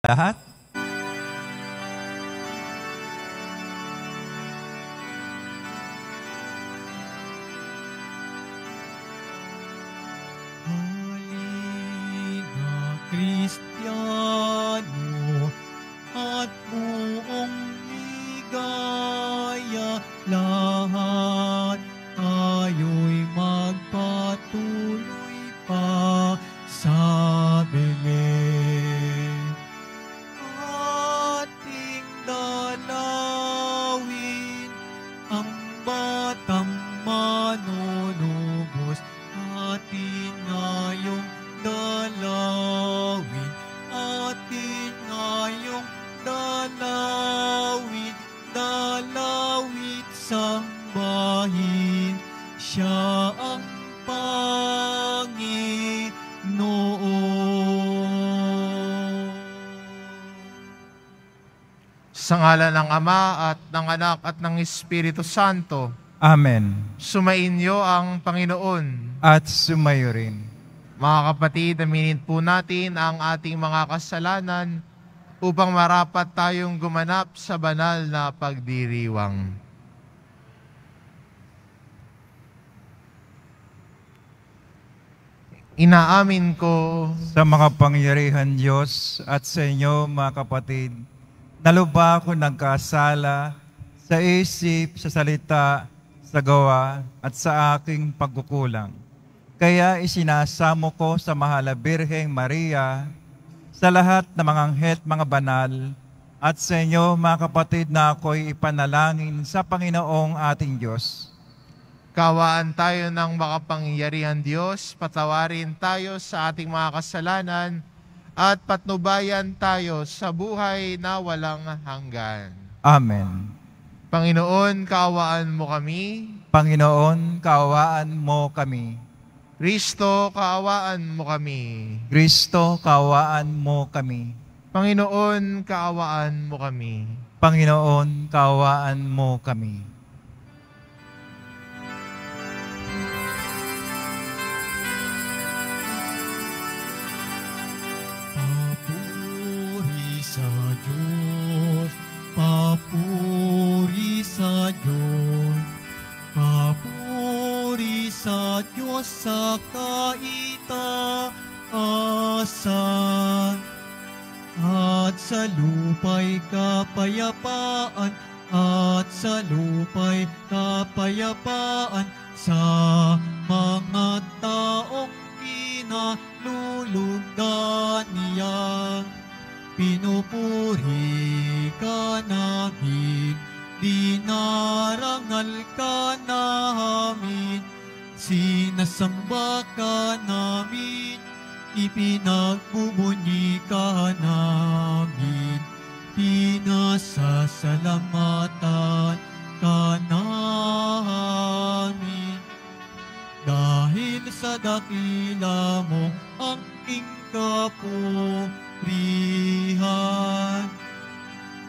lahat. Halina, Kristiyano, at buong ligaya, lahat tayo'y magpatuloy pa sa Belen. Ating dalawin ang batang manunubos, atin ngayong dalawin, atin ngayong dalawin, dalawit sambahin, siya ang Panginoon. Sa ngalan ng Ama at ng Anak at ng Espiritu Santo, Amen. sumainyo ang Panginoon. At sumayo rin. Mga kapatid, aminin po natin ang ating mga kasalanan upang marapat tayong gumanap sa banal na pagdiriwang. Inaamin ko Sa mga pangyarihan Diyos at sa inyo mga kapatid, naluba ako nagkasala sa isip, sa salita, sa gawa at sa aking pagkukulang. Kaya isinasamo ko sa mahal na Birheng Maria, sa lahat ng mga anghel at mga banal, at sa inyo mga kapatid na ako'y ipanalangin sa Panginoong ating Diyos. kawaan tayo ng makapangyarihan Diyos, patawarin tayo sa ating mga kasalanan, at patnubayan tayo sa buhay na walang hanggan. Amen. Panginoon, kaawaan mo kami. Panginoon, kaawaan mo kami. Kristo, kaawaan mo kami. Kristo, kaawaan mo kami. Panginoon, kaawaan mo kami. Panginoon, kaawaan mo kami. Papuri sa Diyos, papuri sa Diyos, papuri sa Diyos sa kaitaasan, at sa lupa'y kapayapaan, at sa lupa'y kapayapaan sa mga taong kinalulugdan niya. Pinupuri ka namin, dinarangal ka namin, sinasamba ka namin, ipinagbubunyi ka namin, pinasasalamatan ka namin. Dahil sa dakila mo ang king kapurihan,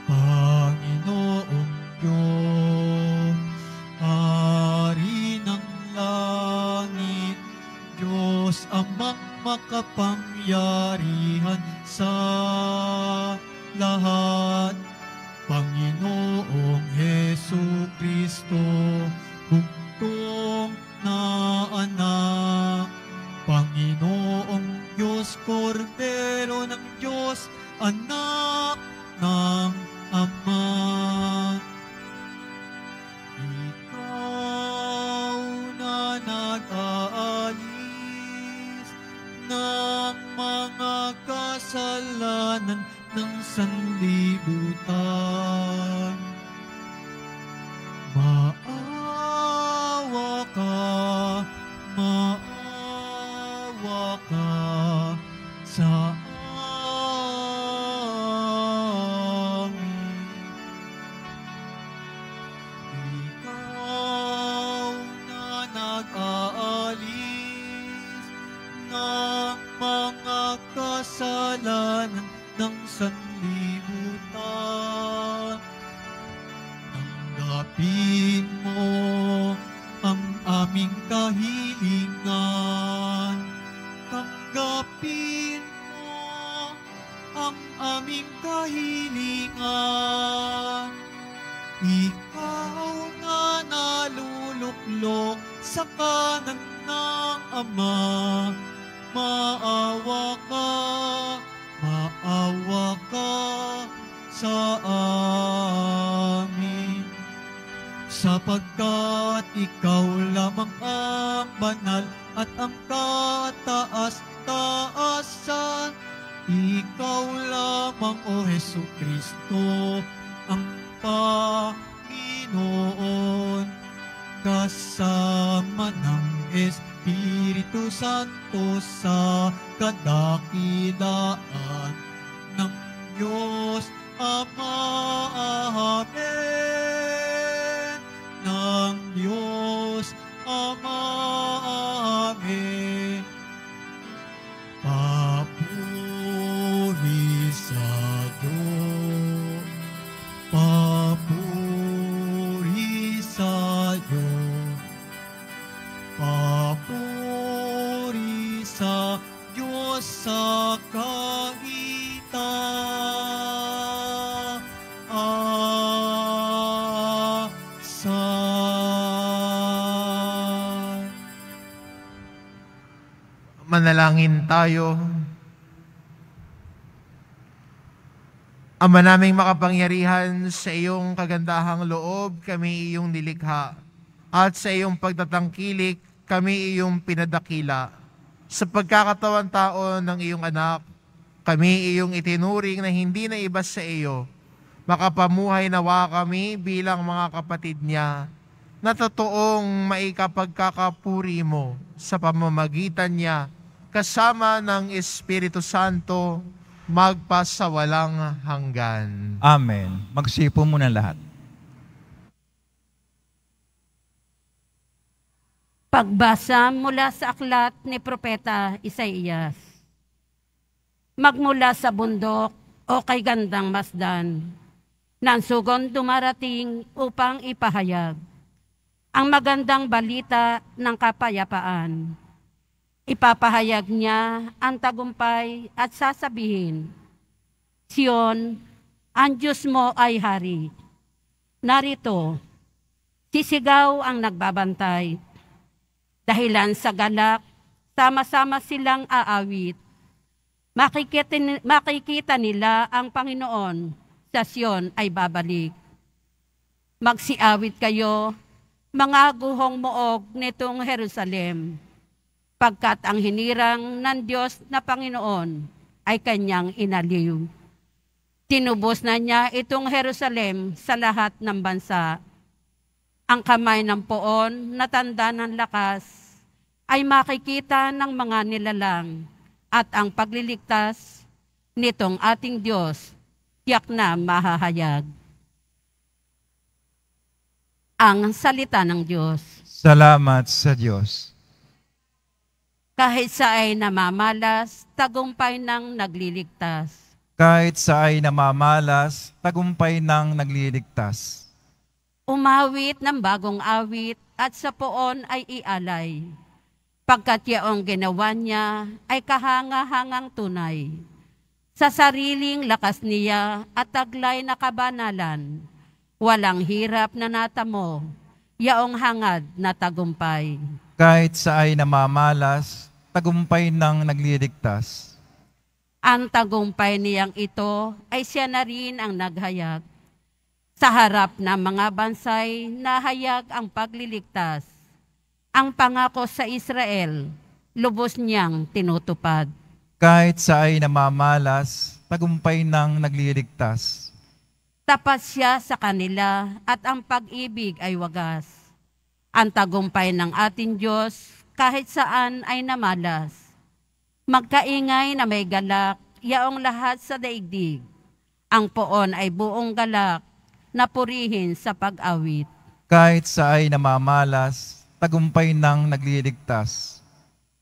Panginoong Diyos, Hari ng langit, Diyos amang makapangyarihan sa lahat, Panginoong Jesucristo, bugtong na anak, Panginoong Diyos, Kordero ng Diyos, anak ng Ama. Ikaw na nag-aalis ng mga kasalanan ng sanlibutan. Maawa ka sa amin. Ikaw na nag-aalis ng mga kasalanan ng sanlibutan. Tanggapin mo ang aming kahilingan. Tanggapin mo ang aming aming kahilingan. Ikaw na naluluklok sa kanan ng Ama, maawa ka sa amin. Sapagkat ikaw lamang ang banal at ang kataas-taasan. Ikaw lamang, O Jesucristo, ang Panginoon, kasama ng Espiritu Santo sa kadakilaan ng Diyos Ama. Amen. Ng Diyos Ama. Amen. Papuri sa Diyos. Papuri sa Diyos. Papuri sa Diyos sa kahitaasan. Manalangin tayo. Ama naming makapangyarihan, sa iyong kagandahang loob kami iyong nilikha, at sa iyong pagtatangkilik kami iyong pinadakila. Sa pagkakatawan tao ng iyong anak, kami iyong itinuring na hindi na iba sa iyo. Makapamuhay nawa kami bilang mga kapatid niya, na totoong maikapagkakapuri mo sa pamamagitan niya, kasama ng Espiritu Santo, magpasawalang hanggan. Amen. Magsipo muna lahat. Pagbasa mula sa aklat ni Propeta Isaías. Magmula sa bundok o kay gandang masdan, nang sugon dumarating upang ipahayag ang magandang balita ng kapayapaan. Ipapahayag niya ang tagumpay at sasabihin, Sion, ang Diyos mo ay hari. Narito, sisigaw ang nagbabantay. Dahilan sa galak, sama-sama silang aawit. Makikita nila ang Panginoon sa Sion ay babalik. Magsiawit kayo, mga guhong moog nitong Jerusalem, pagkat ang hinirang ng Diyos na Panginoon ay kanyang inaliw. Tinubos na niya itong Jerusalem sa lahat ng bansa. Ang kamay ng poon na tanda ng lakas ay makikita ng mga nilalang, at ang pagliligtas nitong ating Diyos tiyak na mahahayag. Ang salita ng Diyos. Salamat sa Diyos. Kahit sa ay namamalas, tagumpay ng nagliligtas. Kahit sa ay namamalas, tagumpay ng nagliligtas. Umawit ng bagong awit at sa poon ay ialay. Pagkat yaong ginawa niya ay kahanga-hangang tunay. Sa sariling lakas niya at taglay na kabanalan, walang hirap na natamo, yaong hangad na tagumpay. Kahit sa ay namamalas, tagumpay ng nagliligtas. Ang tagumpay niyang ito ay siya na rin ang naghayag. Sa harap ng mga bansay, nahayag ang pagliligtas. Ang pangako sa Israel, lubos niyang tinutupad. Kahit sa ay namamalas, tagumpay ng nagliligtas. Tapat siya sa kanila at ang pag-ibig ay wagas. Ang tagumpay ng ating Diyos kahit saan ay namalas. Magkaingay na may galak, yaong lahat sa daigdig. Ang poon ay buong galak, na purihin sa pag-awit. Kahit sa ay namamalas, tagumpay ng nagliligtas.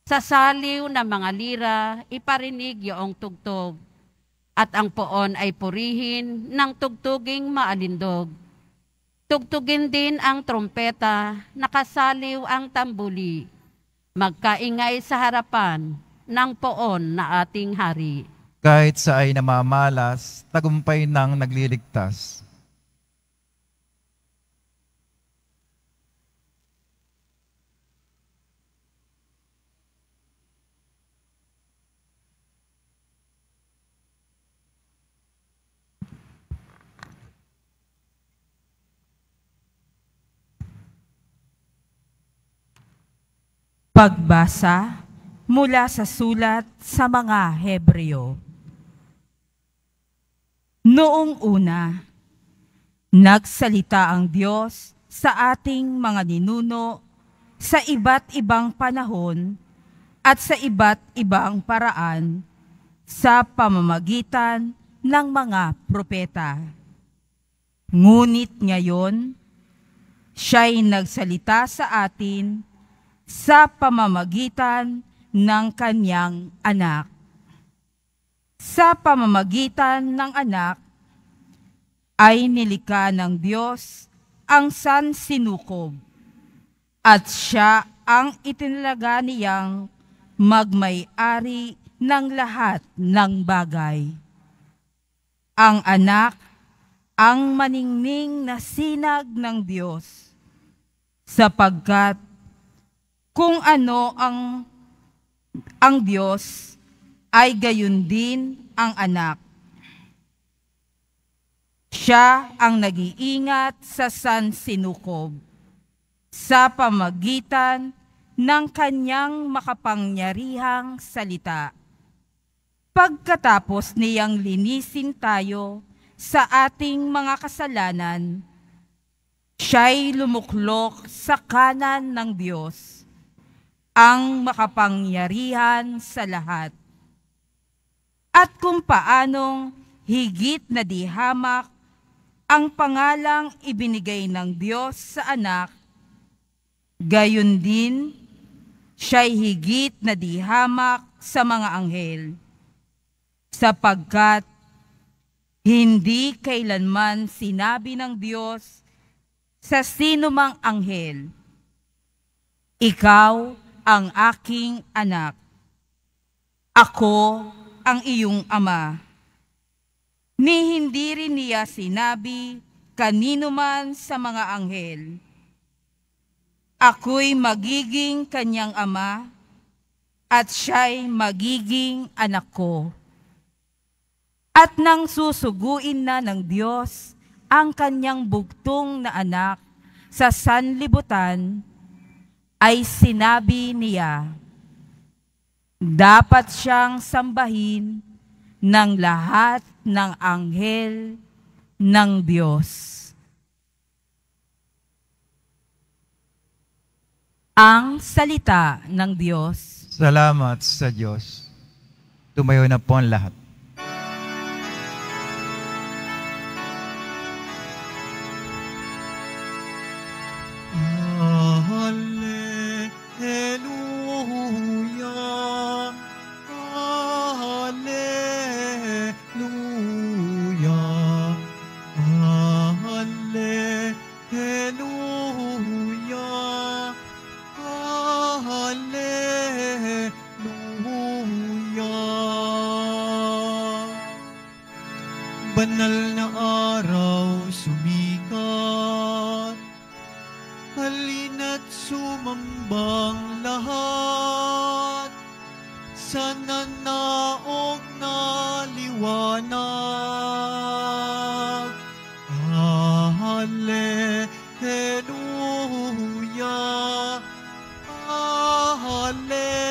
Sa saliw ng mga lira, iparinig yaong tugtog, at ang poon ay purihin ng tugtuging maalindog. Tugtugin din ang trompeta, nakasaliw ang tambuli. Magkaingay sa harapan ng poon na ating hari. Kahit sa ay namamalas, tagumpay ng nagliligtas. Pagbasa mula sa sulat sa mga Hebreo. Noong una, nagsalita ang Diyos sa ating mga ninuno sa iba't ibang panahon at sa iba't ibang paraan sa pamamagitan ng mga propeta. Ngunit ngayon, siya'y nagsalita sa atin sa pamamagitan ng kanyang anak. Sa pamamagitan ng anak ay nilikha ng Diyos ang sansinukob at siya ang itinalaga niyang magmay-ari ng lahat ng bagay. Ang anak ang maningning na sinag ng Diyos, sapagkat kung ano ang Diyos, ay gayon din ang anak. Siya ang nag-iingat sa sansinukob sa pamagitan ng kanyang makapangyarihang salita. Pagkatapos niyang linisin tayo sa ating mga kasalanan, siya'y lumuklok sa kanan ng Diyos, ang makapangyarihan sa lahat. At kung paanong higit na dihamak ang pangalang ibinigay ng Diyos sa anak, gayon din siya'y higit na dihamak sa mga anghel, sapagkat hindi kailanman sinabi ng Diyos sa sinumang anghel, "Ikaw ang aking anak, ako ang iyong ama." Ni hindi rin niya sinabi kanino man sa mga anghel, "Ako'y magiging kanyang ama at siya'y magiging anak ko." At nang susuguin na ng Diyos ang kanyang bugtong na anak sa sanlibutan, ay sinabi niya, dapat siyang sambahin ng lahat ng anghel ng Diyos. Ang salita ng Diyos. Salamat sa Diyos. Tumayo na po ang lahat. Banal na araw sumikat, halina't sumambang lahat sa nanaog na liwanag. Hallelujah, hallelujah, hallelujah.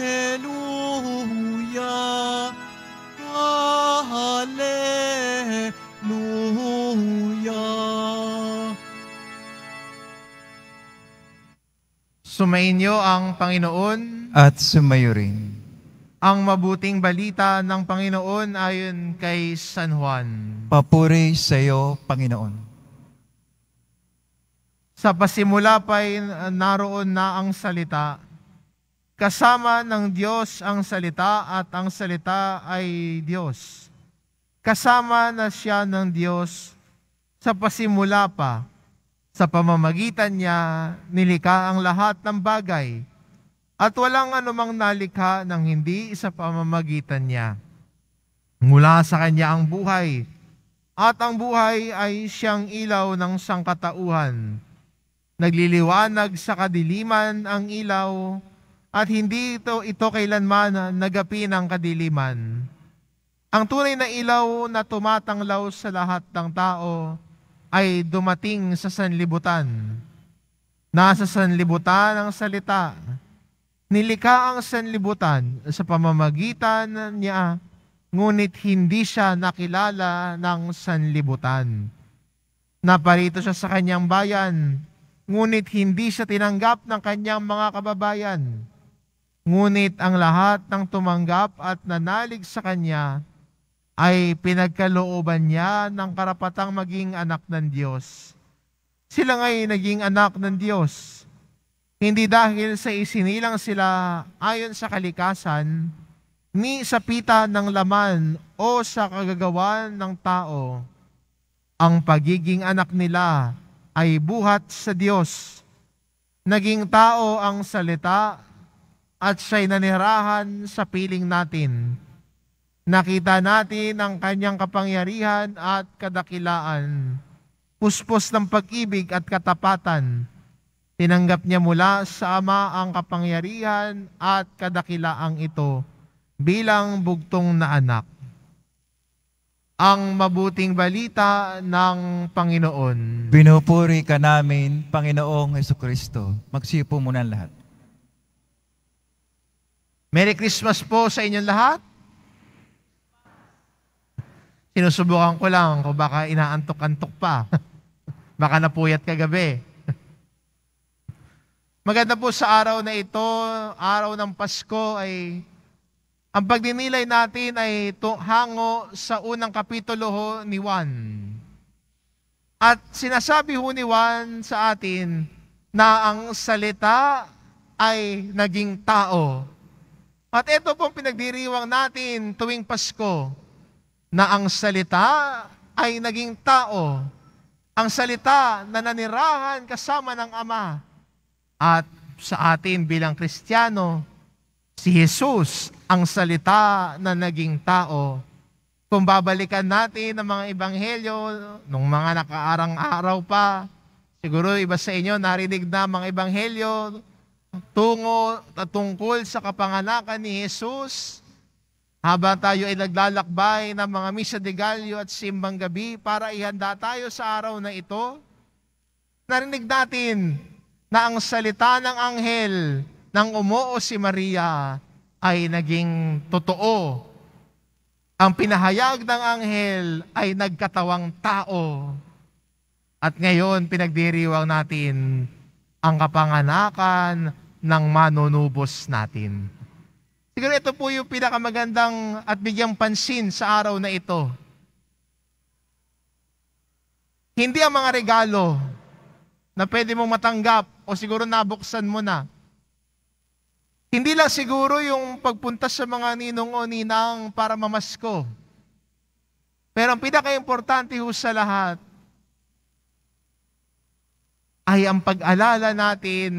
Hallelujah, hallelujah. Sumainyo ang Panginoon. At sumayo rin. Ang mabuting balita ng Panginoon ayon kay San Juan. Papuri sa iyo, Panginoon. Sa pasimula pa'y naroon na ang salita. Kasama ng Diyos ang salita at ang salita ay Diyos. Kasama na siya ng Diyos sa pasimula pa. Sa pamamagitan niya, nilikha ang lahat ng bagay, at walang anumang nalikha ng hindi sa pamamagitan niya. Mula sa kanya ang buhay, at ang buhay ay siyang ilaw ng sangkatauhan. Nagliliwanag sa kadiliman ang ilaw, at hindi ito kailanman nagapi ng kadiliman. Ang tunay na ilaw na tumatanglaw sa lahat ng tao ay dumating sa sanlibutan. Nasa sanlibutan ang salita. Nilikha ang sanlibutan sa pamamagitan niya, ngunit hindi siya nakilala ng sanlibutan. Naparito siya sa kanyang bayan, ngunit hindi siya tinanggap ng kanyang mga kababayan. Ngunit ang lahat ng tumanggap at nanalig sa kanya ay pinagkalooban niya ng karapatang maging anak ng Diyos. Sila nga'y naging anak ng Diyos, hindi dahil sa isinilang sila ayon sa kalikasan, ni sa pita ng laman o sa kagagawan ng tao. Ang pagiging anak nila ay buhat sa Diyos. Naging tao ang salita at siya'y nanirahan sa piling natin. Nakita natin ang kanyang kapangyarihan at kadakilaan, puspos ng pag-ibig at katapatan. Tinanggap niya mula sa Ama ang kapangyarihan at kadakilaang ito bilang bugtong na anak. Ang mabuting balita ng Panginoon. Pinupuri ka namin, Panginoong Hesukristo. Magsipo muna lahat. Merry Christmas po sa inyong lahat. Sinusubukan ko lang kung baka inaantok-antok pa. Baka napuyat kagabi. Maganda po sa araw na ito, araw ng Pasko, ay ang pagdinilay natin ay hango sa unang kapitulo ni Juan. At sinasabi ni Juan sa atin na ang salita ay naging tao. At ito pong pinagdiriwang natin tuwing Pasko, na ang salita ay naging tao. Ang salita na nanirahan kasama ng Ama. At sa atin bilang Kristiyano, si Jesus ang salita na naging tao. Kung babalikan natin ang mga ebanghelyo nung mga nakaarang araw pa, siguro iba sa inyo narinig na mga ebanghelyo tungkol sa kapanganakan ni Jesus. Habang tayo ay naglalakbay ng mga misa de Gallo at simbang gabi para ihanda tayo sa araw na ito, narinig natin na ang salita ng anghel nang umuo si Maria ay naging totoo. Ang pinahayag ng anghel ay nagkatawang tao. At ngayon pinagdiriwang natin ang kapanganakan ng manunubos natin. Siguro ito po yung pinakamagandang at bigyang pansin sa araw na ito. Hindi ang mga regalo na pwede mong matanggap o siguro nabuksan mo na. Hindi lang siguro yung pagpunta sa mga ninong o ninang para mamasko. Pero ang pinaka-importante ho sa lahat ay ang pag-alala natin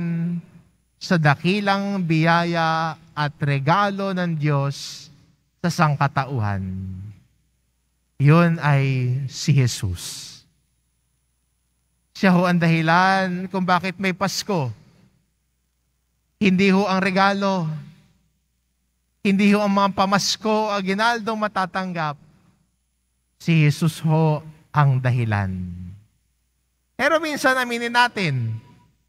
sa dakilang biyaya at regalo ng Diyos sa sangkatauhan. Yun ay si Jesus. Siya ho ang dahilan kung bakit may Pasko. Hindi ho ang regalo. Hindi ho ang mga pamasko o aginaldong matatanggap. Si Jesus ho ang dahilan. Pero minsan aminin natin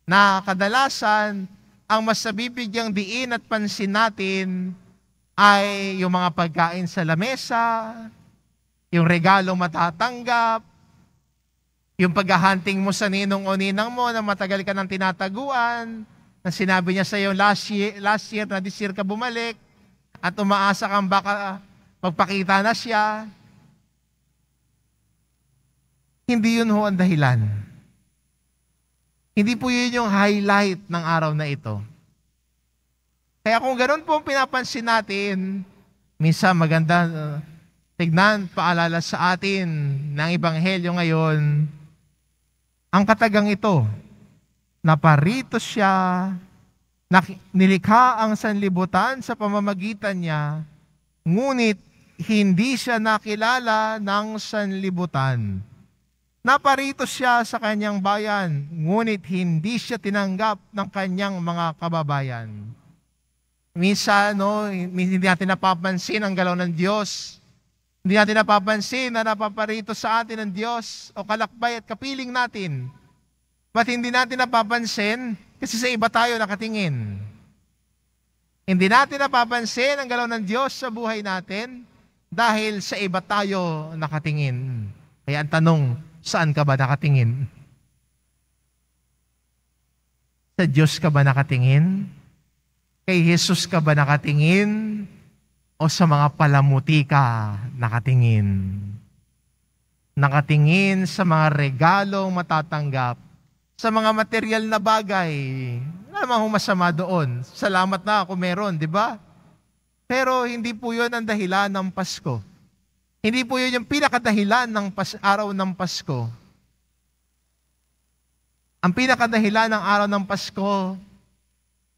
na kadalasan ang mas nabibigyang diin at pansin natin ay yung mga pagkain sa lamesa, yung regalong matatanggap, yung paghahunting mo sa ninong o ninang mo na matagal ka nang tinataguan, na sinabi niya sa iyo last year na this year ka bumalik, at umaasa kang baka magpakita na siya. Hindi yun ho ang dahilan. Hindi po yun yung highlight ng araw na ito. Kaya kung ganoon po pinapansin natin, minsan maganda tignan, paalala sa atin ng Ebanghelyo ngayon, ang katagang ito, naparito siya, nilikha ang sanlibutan sa pamamagitan niya, ngunit hindi siya nakilala ng sanlibutan. Naparito siya sa kanyang bayan, ngunit hindi siya tinanggap ng kanyang mga kababayan. Minsan, hindi natin napapansin ang galaw ng Diyos. Hindi natin napapansin na napaparito sa atin ng Diyos o kalakbay at kapiling natin. Ba't hindi natin napapansin? Kasi sa iba tayo nakatingin. Hindi natin napapansin ang galaw ng Diyos sa buhay natin dahil sa iba tayo nakatingin. Kaya ang tanong, saan ka ba nakatingin? Sa Diyos ka ba nakatingin? Kay Jesus ka ba nakatingin? O sa mga palamuti ka nakatingin? Nakatingin sa mga regalong matatanggap, sa mga material na bagay. Wala namang masama doon. Salamat na ako meron, di ba? Pero hindi po yun ang dahilan ng Pasko. Hindi po yun yung pinakadahilan ng araw ng Pasko. Ang pinakadahilan ng araw ng Pasko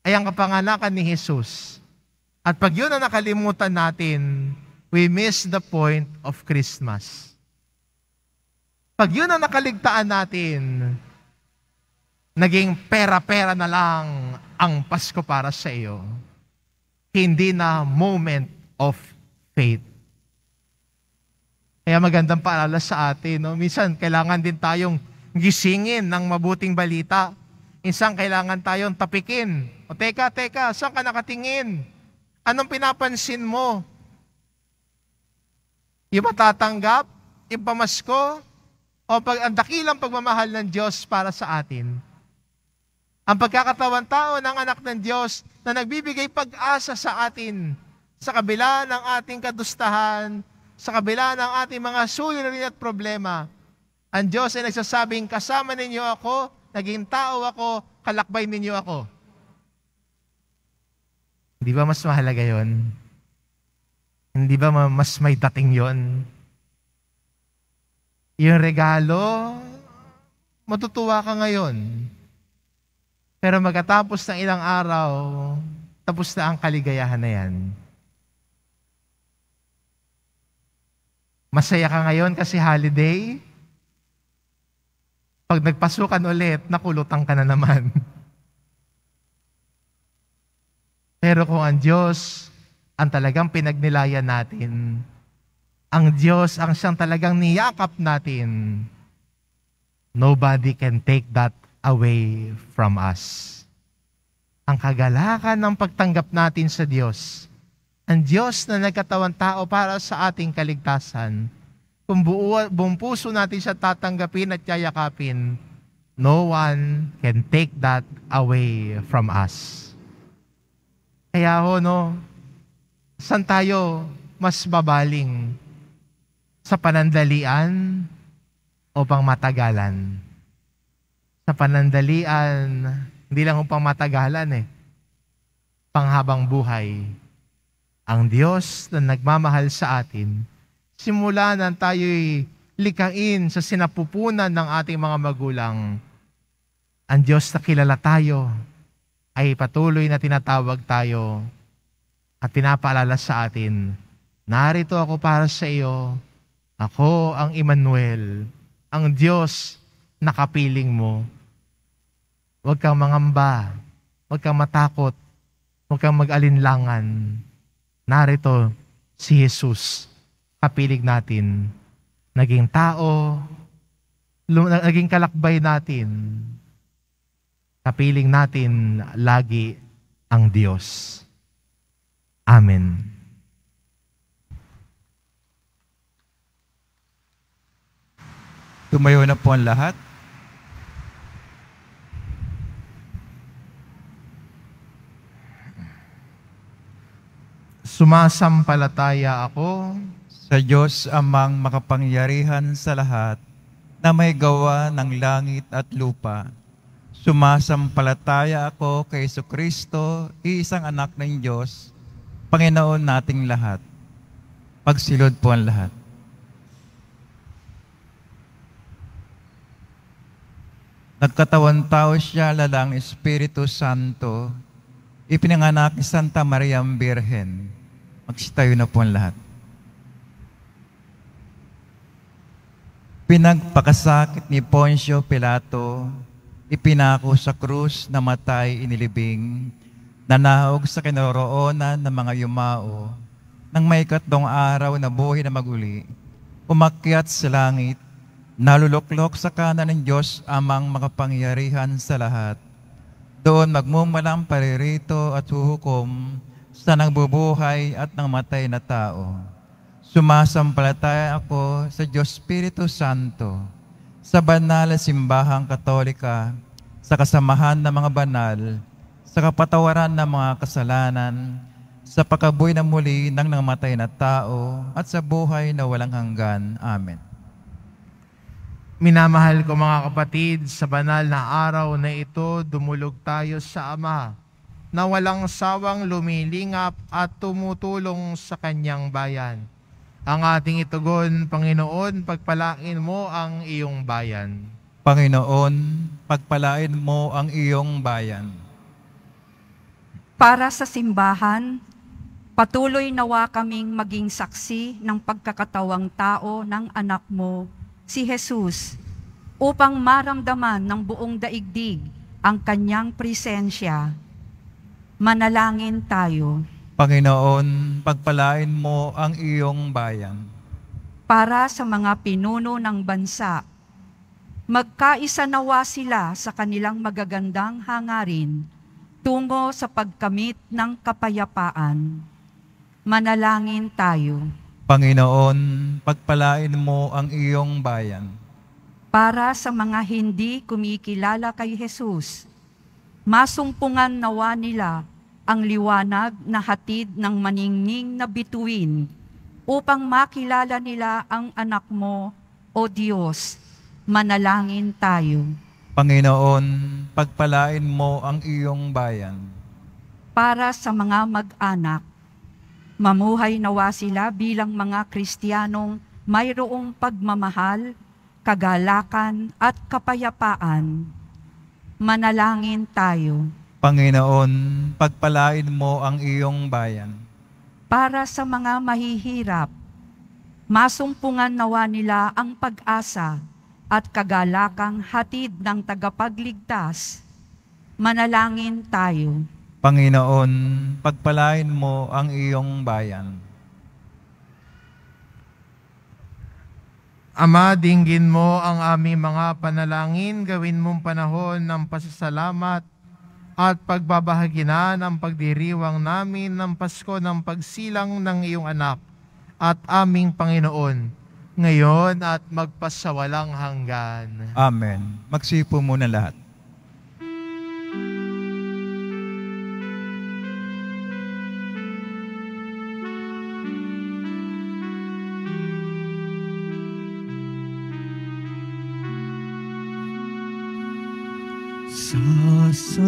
ay ang kapanganakan ni Jesus. At pag yun ang nakalimutan natin, we miss the point of Christmas. Pag yun ang nakaligtaan natin, naging pera-pera na lang ang Pasko para sa iyo. Hindi na moment of faith. Kaya magandang paalala sa atin. Minsan, kailangan din tayong gisingin ng mabuting balita. Minsan, kailangan tayong tapikin. Teka, saan ka nakatingin? Anong pinapansin mo? Yung matatanggap? Yung pamasko? O ang dakilang pagmamahal ng Diyos para sa atin? Ang pagkakatawan tao ng anak ng Diyos na nagbibigay pag-asa sa atin sa kabila ng ating kadustahan, sa kabila ng ating mga suliranin at problema. Ang Diyos ay nagsasabing, kasama ninyo ako, naging tao ako, kalakbay ninyo ako. Hindi ba mas mahalaga yon? Hindi ba mas may dating yon? Yung regalo, matutuwa ka ngayon. Pero magkatapos ng ilang araw, tapos na ang kaligayahan na yan. Masaya ka ngayon kasi holiday. Pag nagpasukan ulit, nakulutan ka na naman. Pero kung ang Diyos ang talagang pinagnilayan natin, ang Diyos ang siyang talagang niyakap natin, nobody can take that away from us. Ang kagalakan ng pagtanggap natin sa Diyos, ang Diyos na nagkatawang tao para sa ating kaligtasan, kung buong puso natin siya tatanggapin at yayakapin, no one can take that away from us. Kaya saan tayo mas babaling? Sa panandalian o pangmatagalan? Sa panandalian, hindi lang upang matagalan panghabang buhay. Ang Diyos na nagmamahal sa atin, simula nang tayo'y likain sa sinapupunan ng ating mga magulang, ang Diyos na kilala tayo ay patuloy na tinatawag tayo at pinapaalala sa atin, narito ako para sa iyo, ako ang Emmanuel, ang Diyos na kapiling mo. Huwag kang mangamba, huwag kang matakot, huwag kang mag-alinlangan. Narito si Jesus, kapiling natin, naging tao, naging kalakbay natin, kapiling natin lagi ang Diyos. Amen. Tumayo na po ang lahat. Sumasampalataya ako Sa Diyos amang makapangyarihan sa lahat, na may gawa ng langit at lupa. Sumasampalataya ako kay Jesucristo, iisang anak ng Diyos, Panginoon nating lahat. Pagsilod po ang lahat. Nagkatawan tao siya, lalang Espiritu Santo, ipinanganak ni Santa Maria Birhen. Magsitayo na po ang lahat. Pinagpakasakit ni Poncio Pilato, ipinako sa krus, namatay, inilibing, nanahog sa kinaroroonan ng mga yumao, nang may 3 araw na buhay na maguli, umakyat sa langit, naluluklok sa kanan ng Diyos Amang makapangyarihan sa lahat. Doon magmumulang paririto at huhukom sa nangbubuhay at nangmatay na tao. Sumasampalataya ako sa Diyos Espiritu Santo, sa banal na simbahang Katolika, sa kasamahan ng mga banal, sa kapatawaran ng mga kasalanan, sa pagkabuhay na muli ng nangmatay na tao, at sa buhay na walang hanggan. Amen. Minamahal ko mga kapatid, sa banal na araw na ito, dumulog tayo sa Ama, na walang sawang lumilingap at tumutulong sa kanyang bayan. Ang ating itugon, Panginoon, pagpalain mo ang iyong bayan. Panginoon, pagpalain mo ang iyong bayan. Para sa simbahan, patuloy nawa kaming maging saksi ng pagkakatawang tao ng anak mo, si Jesus, upang maramdaman ng buong daigdig ang kanyang presensya. Manalangin tayo. Panginoon, pagpalain mo ang iyong bayan. Para sa mga pinuno ng bansa, magkaisa nawa sila sa kanilang magagandang hangarin tungo sa pagkamit ng kapayapaan. Manalangin tayo. Panginoon, pagpalain mo ang iyong bayan. Para sa mga hindi kumikilala kay Jesus, masumpungan nawa nila ang liwanag na hatid ng maningning na bituin upang makilala nila ang anak mo, o Diyos. Manalangin tayo. Panginoon, pagpalain mo ang iyong bayan. Para sa mga mag-anak, mamuhay nawa sila bilang mga Kristiyanong mayroong pagmamahal, kagalakan at kapayapaan. Manalangin tayo. Panginoon, pagpalain mo ang iyong bayan. Para sa mga mahihirap, masumpungan nawa nila ang pag-asa at kagalakang hatid ng tagapagligtas. Manalangin tayo. Panginoon, pagpalain mo ang iyong bayan. Ama, dinggin mo ang aming mga panalangin, gawin mong panahon ng pasasalamat at pagbabahaginan ang pagdiriwang namin ng Pasko ng pagsilang ng iyong anak at aming Panginoon, ngayon at magpasawalang hanggan. Amen. Magsipo muna lahat. Sasabsaban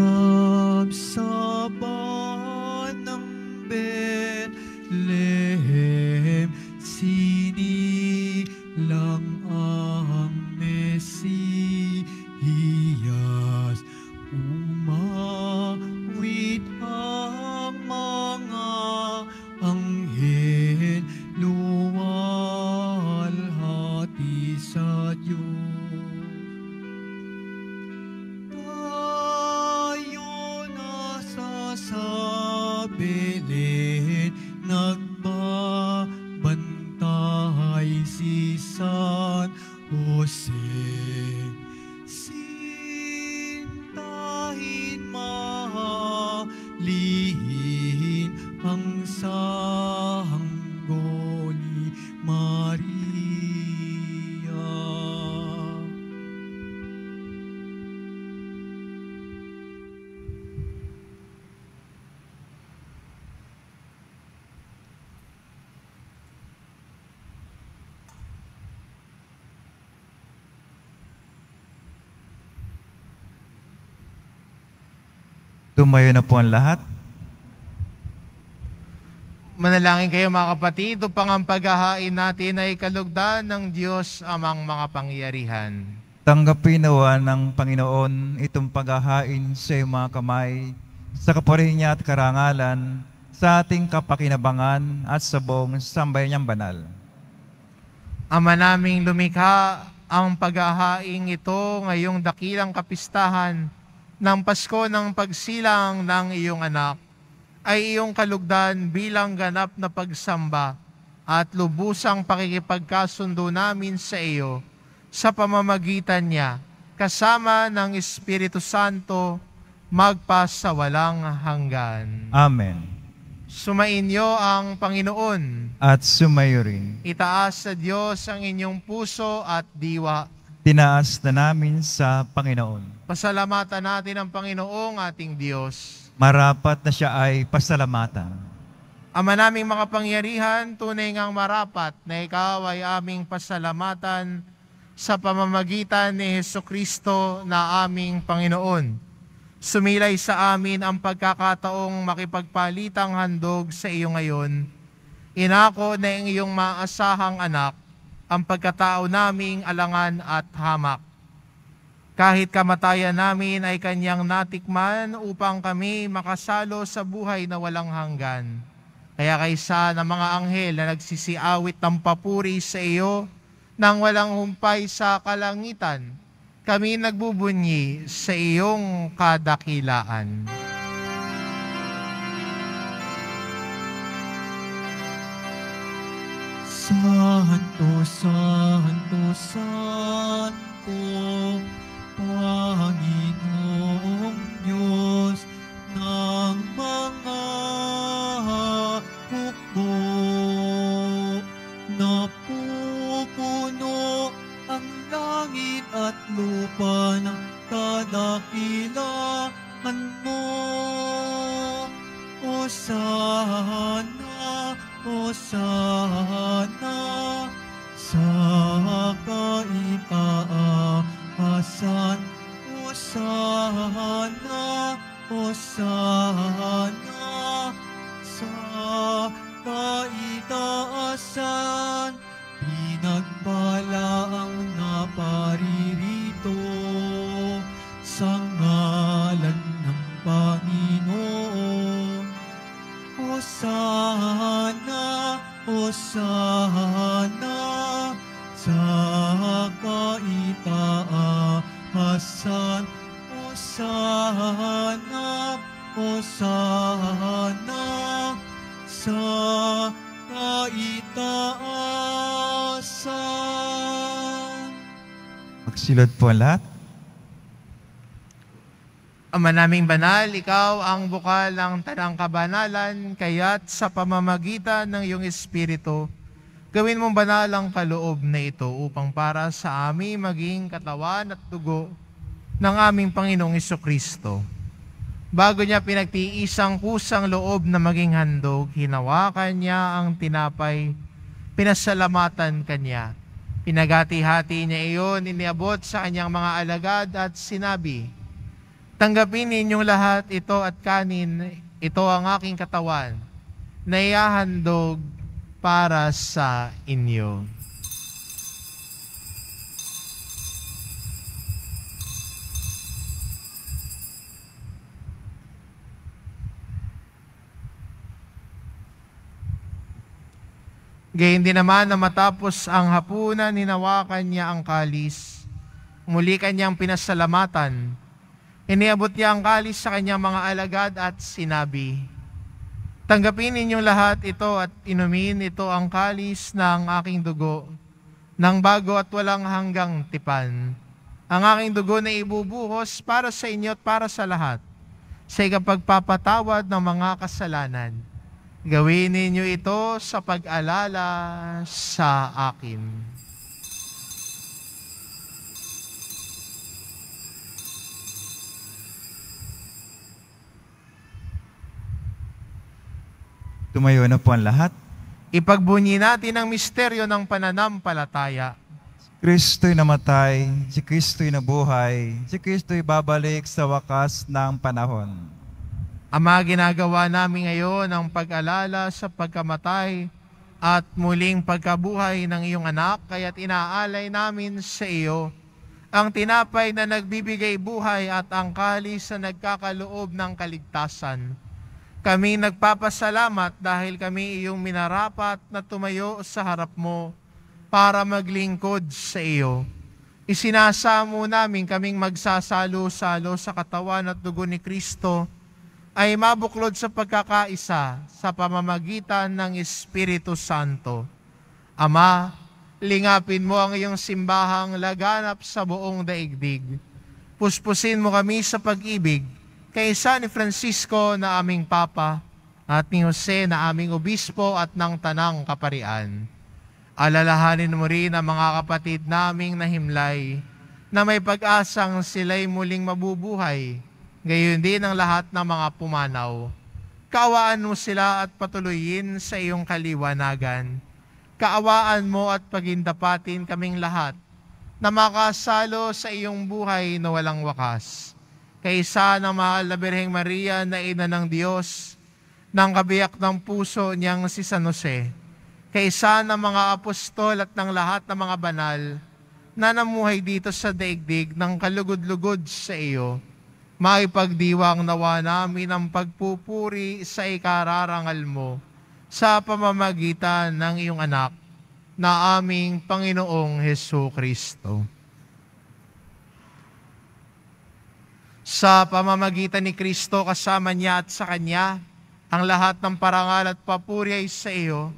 ng Bethlehem, sinilang ang Mesiyas. Umawit ang mga anghel, luwalhati sa Diyos. Sa Belen, nagbabantay si San Jose. Sintahin, mahalin ang sanggol ni Maria. Tumayo na po ang lahat. Manalangin kayo mga kapatid, upang ang paghahain natin ay kalugdan ng Diyos Amang makapangyarihan. Tanggapin nawa ng Panginoon itong paghahain sa iyong mga kamay, sa kapurihan niya at karangalan, sa ating kapakinabangan at sa buong sambayan niyang banal. Ama naming lumikha, ang paghahaing ito ngayong dakilang kapistahan ng Pasko ng pagsilang ng iyong anak ay iyong kalugdan bilang ganap na pagsamba at lubusang pakikipagkasundo namin sa iyo sa pamamagitan niya, kasama ng Espiritu Santo, magpasawalang hanggan. Amen. Sumainyo ang Panginoon. At sumayo rin. Itaas sa Diyos ang inyong puso at diwa. Tinaas na namin sa Panginoon. Pasalamatan natin ang Panginoong ating Diyos. Marapat na siya ay pasalamatan. Ama naming makapangyarihan, tunay ngang marapat na ikaw ay aming pasalamatan sa pamamagitan ni Hesukristo na aming Panginoon. Sumilay sa amin ang pagkakataong makipagpalitang handog sa iyo ngayon. Inako na ang iyong maasahang anak, ang pagkatao naming alangan at hamak. Kahit kamatayan namin ay kanyang natikman upang kami makasalo sa buhay na walang hanggan. Kaya kaysa ng mga anghel na nagsisiawit ng papuri sa iyo, nang walang humpay sa kalangitan, kami nagbubunyi sa iyong kadakilaan. Santo, Santo, Santo, Panginoong Diyos ng mga hukbo. Napupuno ang langit at lupa ng kadakilaan mo. Hosana, Hosana, sa kaitaasan. Hosana, Hosana, sa kaitaasan. Pinagpala ang naparirito sa ngalan ng Panginoon. Hosana, Hosana, sa kaitaasan. Hosana, Hosana, sa kaitaasan. Magsilod po ang lahat. Ama naming banal, ikaw ang bukal ng tanang kabanalan, kaya't sa pamamagitan ng iyong Espiritu, gawin mong banal ang kaloob na ito upang para sa amin maging katawan at dugo ng aming Panginoong Hesukristo. Bago niya pinagtiisang kusang loob na maging handog, hinawakan niya ang tinapay, pinasalamatan kanya. Pinagati-hati niya iyon, iniabot sa kanyang mga alagad at sinabi, "Tanggapin ninyong lahat ito at kanin, ito ang aking katawan, na ihahandog para sa inyo." Gayun din naman na matapos ang hapunan, hinawakan niya ang kalis. Muli kanyang pinasalamatan. Iniabot niya ang kalis sa kanyang mga alagad at sinabi, "Tanggapin ninyong lahat ito at inumin, ito ang kalis ng aking dugo, ng bago at walang hanggang tipan. Ang aking dugo na ibubuhos para sa inyo at para sa lahat, sa ikapagpapatawad ng mga kasalanan. Gawin ninyo ito sa pag-alala sa akin." Tumayo na po ang lahat. Ipagbunyi natin ang misteryo ng pananampalataya. Kristo'y namatay, si Kristo'y nabuhay, si Kristo'y babalik sa wakas ng panahon. Ama, ginagawa namin ngayon ang pag-alala sa pagkamatay at muling pagkabuhay ng iyong anak, kaya't inaalay namin sa iyo ang tinapay na nagbibigay buhay at ang kalis na nagkakaloob ng kaligtasan. Kami nagpapasalamat dahil kami iyong minarapat na tumayo sa harap mo para maglingkod sa iyo. Isinasamo namin kaming magsasalo-salo sa katawan at dugo ni Kristo ay mabuklod sa pagkakaisa sa pamamagitan ng Espiritu Santo. Ama, lingapin mo ang iyong simbahang laganap sa buong daigdig. Puspusin mo kami sa pag-ibig kay San Francisco na aming Papa at ni Jose na aming Obispo at ng Tanang Kaparian. Alalahanin mo rin ang mga kapatid naming nahimlay na may pag-asang sila'y muling mabubuhay, gayon din ang lahat ng mga pumanaw. Kaawaan mo sila at patuloyin sa iyong kaliwanagan. Kaawaan mo at pagindapatin kaming lahat na makasalo sa iyong buhay na walang wakas. Kaysa ng mahal na Birheng Maria na ina ng Diyos, ng kabiyak ng puso niyang si San Jose, kaysa ng mga apostol at ng lahat ng mga banal na namuhay dito sa daigdig ng kalugod-lugod sa iyo, maipagdiwang nawa namin ang pagpupuri sa ikararangal mo sa pamamagitan ng iyong anak na aming Panginoong Hesukristo. Sa pamamagitan ni Kristo kasama niya at sa Kanya, ang lahat ng parangal at papuri ay sa iyo,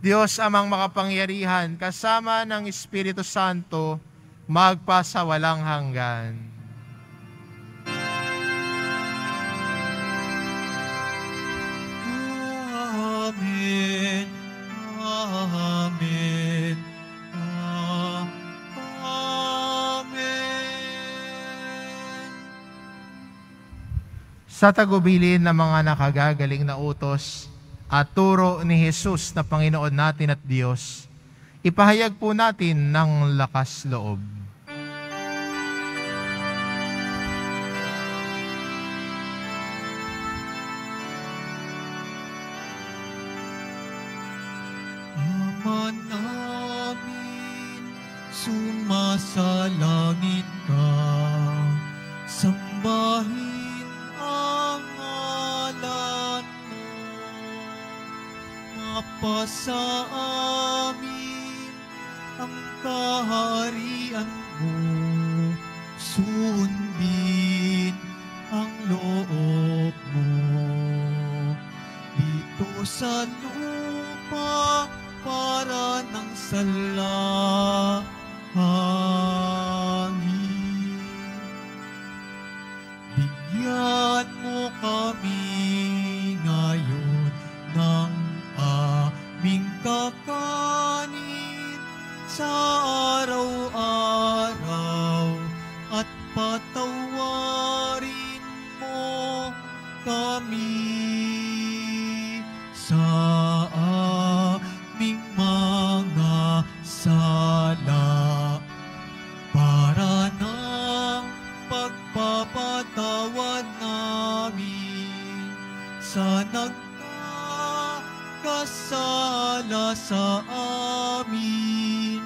Diyos amang makapangyarihan, kasama ng Espiritu Santo, magpasawalang hanggan. Amen. Amen. Amen. Sa tagubilin ng mga nakagagaling na utos at turo ni Jesus na Panginoon natin at Diyos, ipahayag po natin ng lakas loob. Ama namin, sumasalangit ka, sambahin ang ngalan mo, mapasa amin ang kaharian mo, sundin ang loob mo, dito sa lupa para ng salangin. Bigyan mo kami ngayon ng aming kakanin sa araw-araw at patawarin mo kami sa aming mga sala para ng pagpapatawad namin sa nagkakasala sa amin,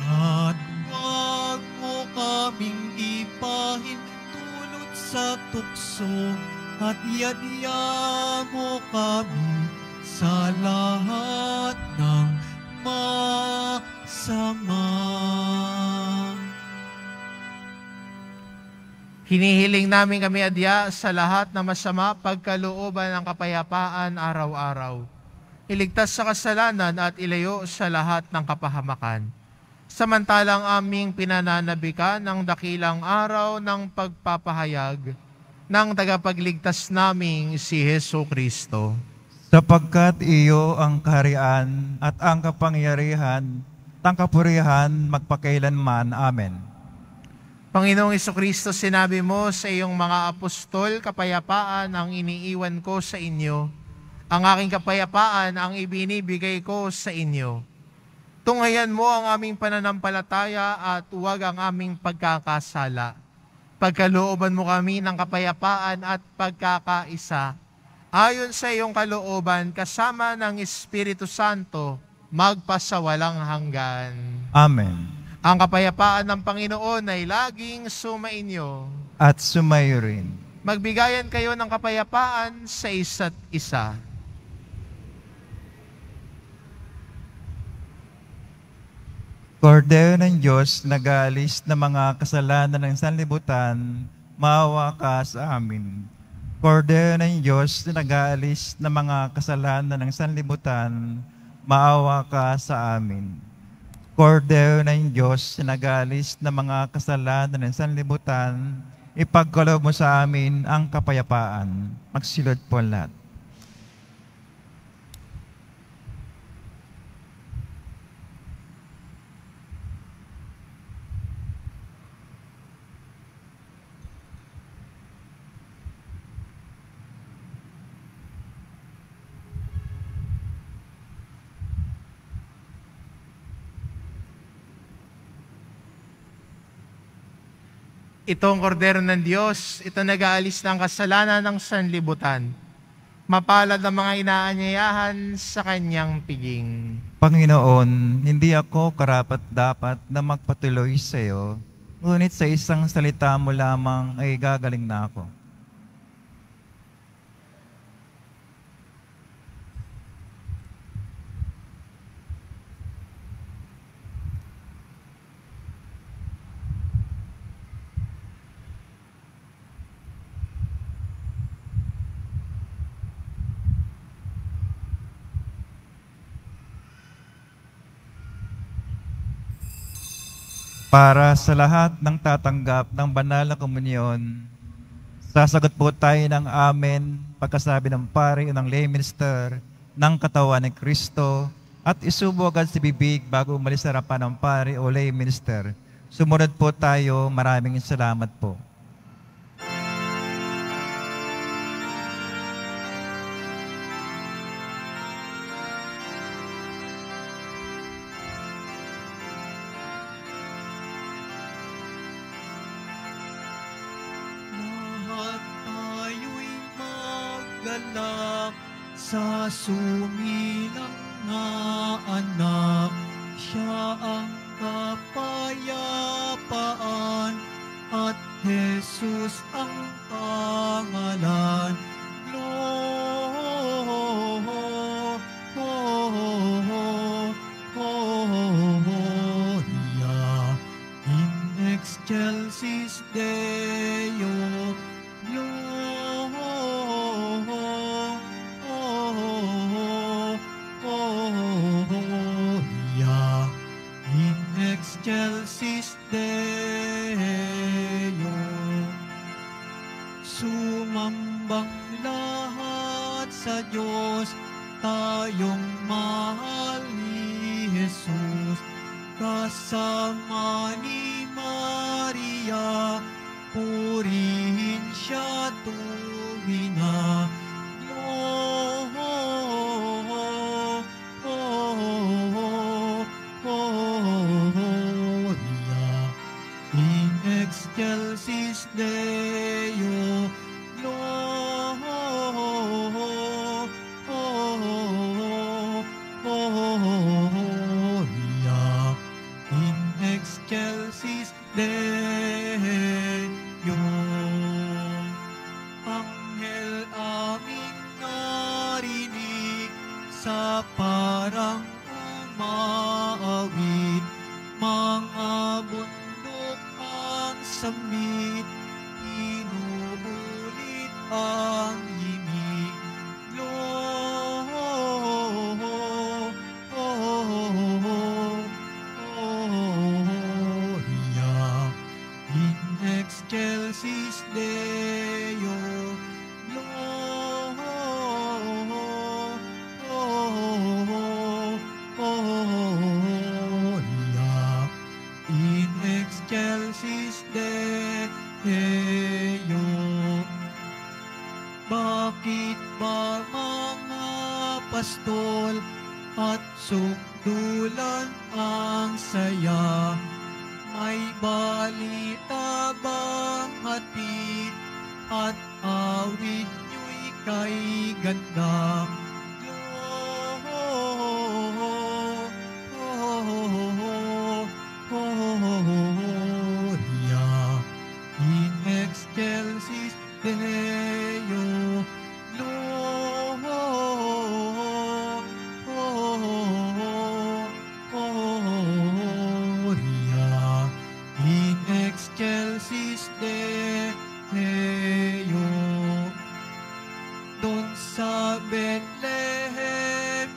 at huwag mo kaming ipahintulot sa tukso, at iadya mo kami sa lahat ng masama. Hinihiling namin kami adya sa lahat ng masama, pagkalooban ng kapayapaan araw-araw. Iligtas sa kasalanan at ilayo sa lahat ng kapahamakan. Samantalang aming pinananabikan ng dakilang araw ng pagpapahayag ng tagapagligtas naming si Hesukristo. Sapagkat iyo ang kaharian at ang kapangyarihan, ang kapurihan magpakailanman. Amen. Panginoong Hesukristo, sinabi mo sa iyong mga apostol, kapayapaan ang iniiwan ko sa inyo. Ang aking kapayapaan ang ibinibigay ko sa inyo. Tunghayan mo ang aming pananampalataya at huwag ang aming pagkakasala. Pagkalooban mo kami ng kapayapaan at pagkakaisa. Ayon sa iyong kalooban, kasama ng Espiritu Santo, magpasawalang hanggan. Amen. Ang kapayapaan ng Panginoon ay laging sumainyo. At sumayo rin. Magbigayan kayo ng kapayapaan sa isa't isa. Kordero ng Diyos, nag-aalis ng mga kasalanan ng sanlibutan, maawa ka sa amin. Kordero ng Diyos, nag-aalis ng mga kasalanan ng sanlibutan, maawa ka sa amin. Kordero ng Diyos, nag-aalis ng mga kasalanan ng sanlibutan, ipagkaloob mo sa amin ang kapayapaan. Magsilod po lahat. Itong kordero ng Diyos, ito nag-aalis ng kasalanan ng sanlibutan. Mapalad ang mga inaanyayahan sa kanyang piging. Panginoon, hindi ako karapat-dapat na magpatuloy sa iyo, ngunit sa isang salita mo lamang ay gagaling na ako. Para sa lahat ng tatanggap ng banal na komunyon, sasagot po tayo ng amen pagkasabi ng pari o ng lay minister ng katawan ni Kristo at isubo agad sa bibig bago umalis sa harapan ng pari o lay minister. Sumunod po tayo. Maraming salamat po. Lahat tayo'y maggalak sa sumilang na anak. Siya ang kapayapaan at Jesus ang pangalan. Gloria in excelsis Deo. Gloria in excelsis Deo. Sumambang lahat sa Diyos, tayong mahal ni Jesus. Kasama ni Maria, purihin siya tuwina. Gloria in excelsis Deo. Gloria in excelsis Deo. Anghel aming narinig sa parang umaawit, mga bundok ang samit, inuulit ang himig. Gloria in excelsis Deo. Gloria in excelsis Deo. Bakit ba mga pastol at sukdulan ang saya? May balita bang hatid at awit nyo'y kay ganda? Gloria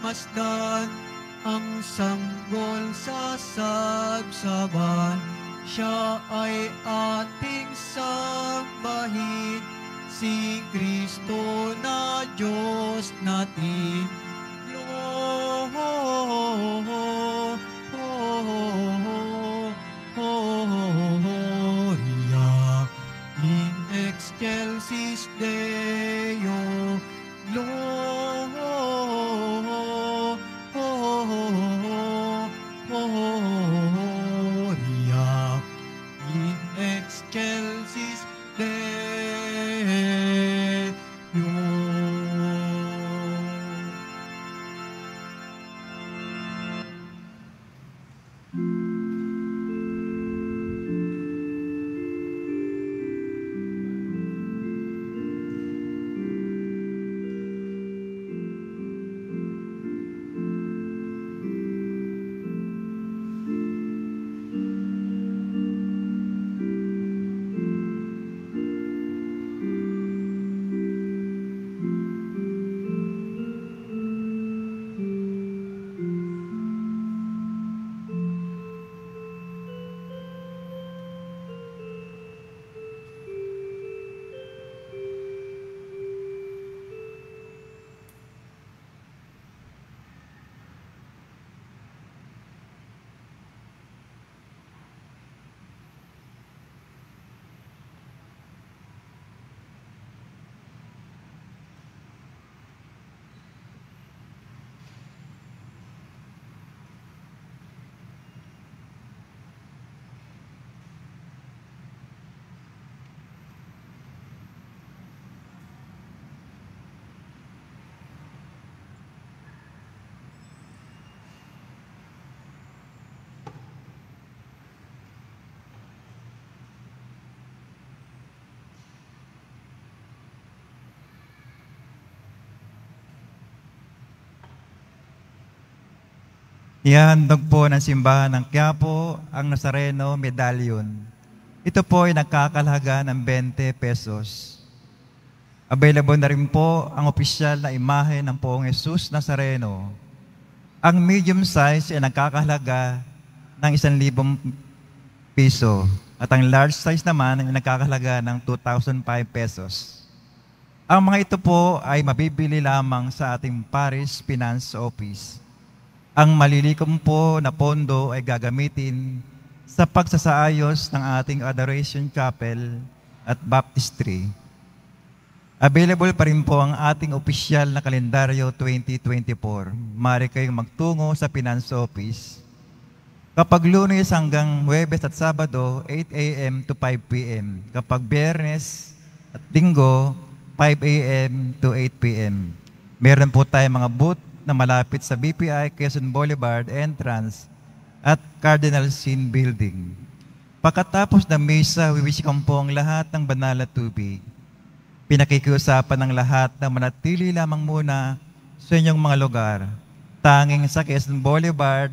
masdan ang sanggol sa sabsaban. Siya ay ating sambahin, si Kristo na Diyos natin. Gloria in excelsis Deo. Gloria in excelsis Deo. Ihahandog po ng simbahan ng Quiapo ang Nazareno Medallion. Ito po ay nagkakalaga ng 20 pesos. Available na rin po ang opisyal na imahe ng Poong Jesus Nazareno. Ang medium size ay nagkakahalaga ng 1,000 piso at ang large size naman ay nagkakahalaga ng 2,005 pesos. Ang mga ito po ay mabibili lamang sa ating Parish Finance Office. Ang malilikom po na pondo ay gagamitin sa pagsasaayos ng ating Adoration Chapel at Baptistry. Available pa rin po ang ating opisyal na kalendaryo 2024. Maaari kayong magtungo sa Finance Office. Kapag Lunes hanggang Huwebes at Sabado, 8 a.m. to 5 p.m. Kapag Biyernes at Linggo, 5 a.m. to 8 p.m. Meron po tayong mga booth na malapit sa BPI Quezon Boulevard entrance at Cardinal Sin Building. Pagkatapos ng misa, wiwisikan po ang lahat ng banal na tubig. Pinakikiusapan ng lahat na manatili lamang muna sa inyong mga lugar. Tanging sa Quezon Boulevard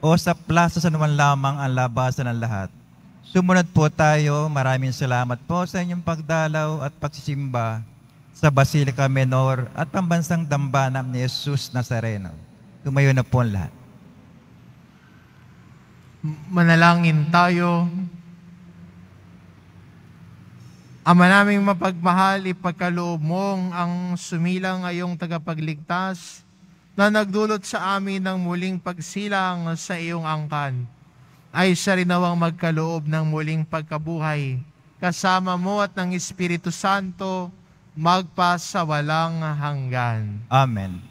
o sa Plaza San Juan lamang ang labasan ng lahat. Sumunod po tayo. Maraming salamat po sa inyong pagdalaw at pagsisimba sa Basilica Menor at pambansang dambana ni Jesus Nazareno. Tumayo na po ang lahat. Manalangin tayo. Ama naming mapagmahal, ipagkaloob mong ang sumilang ngayong tagapagligtas na nagdulot sa amin ng muling pagsilang sa iyong angkan, ay siya rin nawang magkaloob ng muling pagkabuhay, kasama mo at ng Espiritu Santo, magpasawalang hanggan. Amen.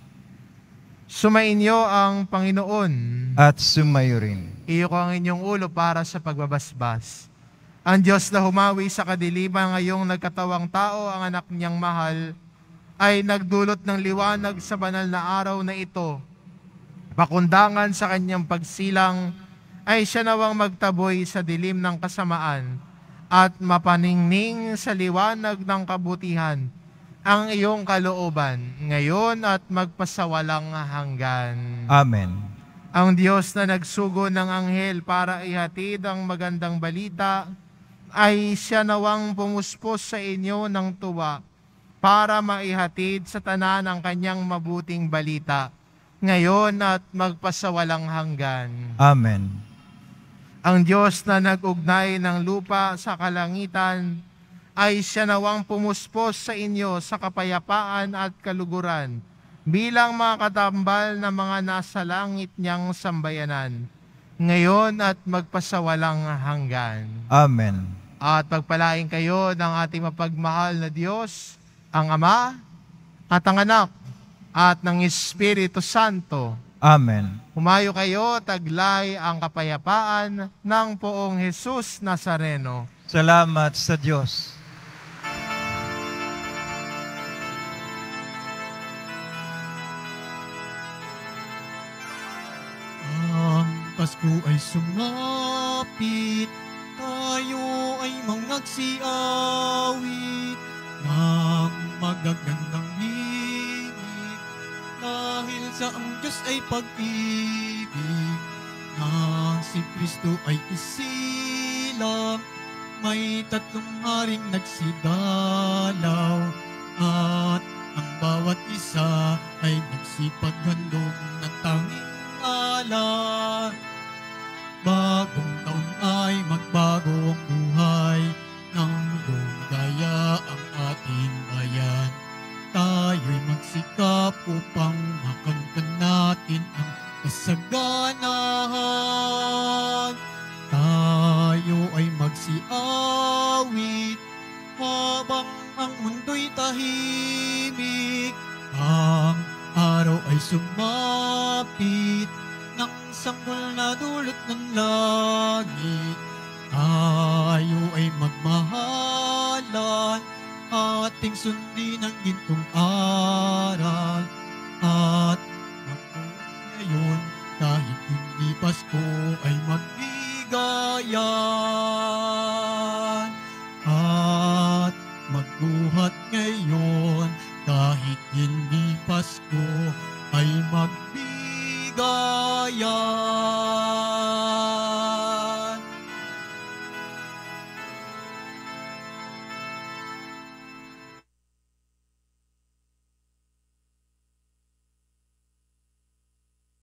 Sumainyo ang Panginoon. At sumayo rin. Iyo ko ang inyong ulo para sa pagbabasbas. Ang Diyos na humawi sa kadiliman ngayong nagkatawang tao, ang anak niyang mahal, ay nagdulot ng liwanag sa banal na araw na ito. Pakundangan sa kanyang pagsilang, ay siya nawang magtaboy sa dilim ng kasamaan at mapaningning sa liwanag ng kabutihan ang iyong kalooban, ngayon at magpasawalang hanggan. Amen. Ang Diyos na nagsugo ng anghel para ihatid ang magandang balita, ay siya nawang pumuspos sa inyo ng tuwa para maihatid sa tanan ang kanyang mabuting balita. ngayon at magpasawalang hanggan. Amen. Ang Diyos na nag-ugnay ng lupa sa kalangitan ay siya nawang pumuspos sa inyo sa kapayapaan at kaluguran bilang mga katambal na mga nasa langit niyang sambayanan, ngayon at magpasawalang hanggan. Amen. At pagpalain kayo ng ating mapagmahal na Diyos, ang Ama at ang Anak at ng Espiritu Santo. Amen. Humayo kayo, taglay ang kapayapaan ng Poong Jesus Nazareno. Salamat sa Diyos. Ang Pasko ay sumapit, tayo ay magsiawit ng magagandang himig, dahil sa ang Diyos ay pag-ibig, nang si Kristo ay isilang, may tatlong haring nagsidalaw, at ang bawat isa ay nagsipaghandog ng tanging ala. Bagong taon ay magbago ang buhay, nang lumigaya ang ating bayan. Tayo'y magsikap upang makamtan natin ang kasaganahan. Tayo ay magsiawit habang ang mundo'y tahimik. Ang araw ay sumapit ng sanggol na dulot ng langit. Tayo ay magmahalan, ating sundin ang gintong aral. At ngayon, kahit hindi Pasko ay magbigayan. At magbuhat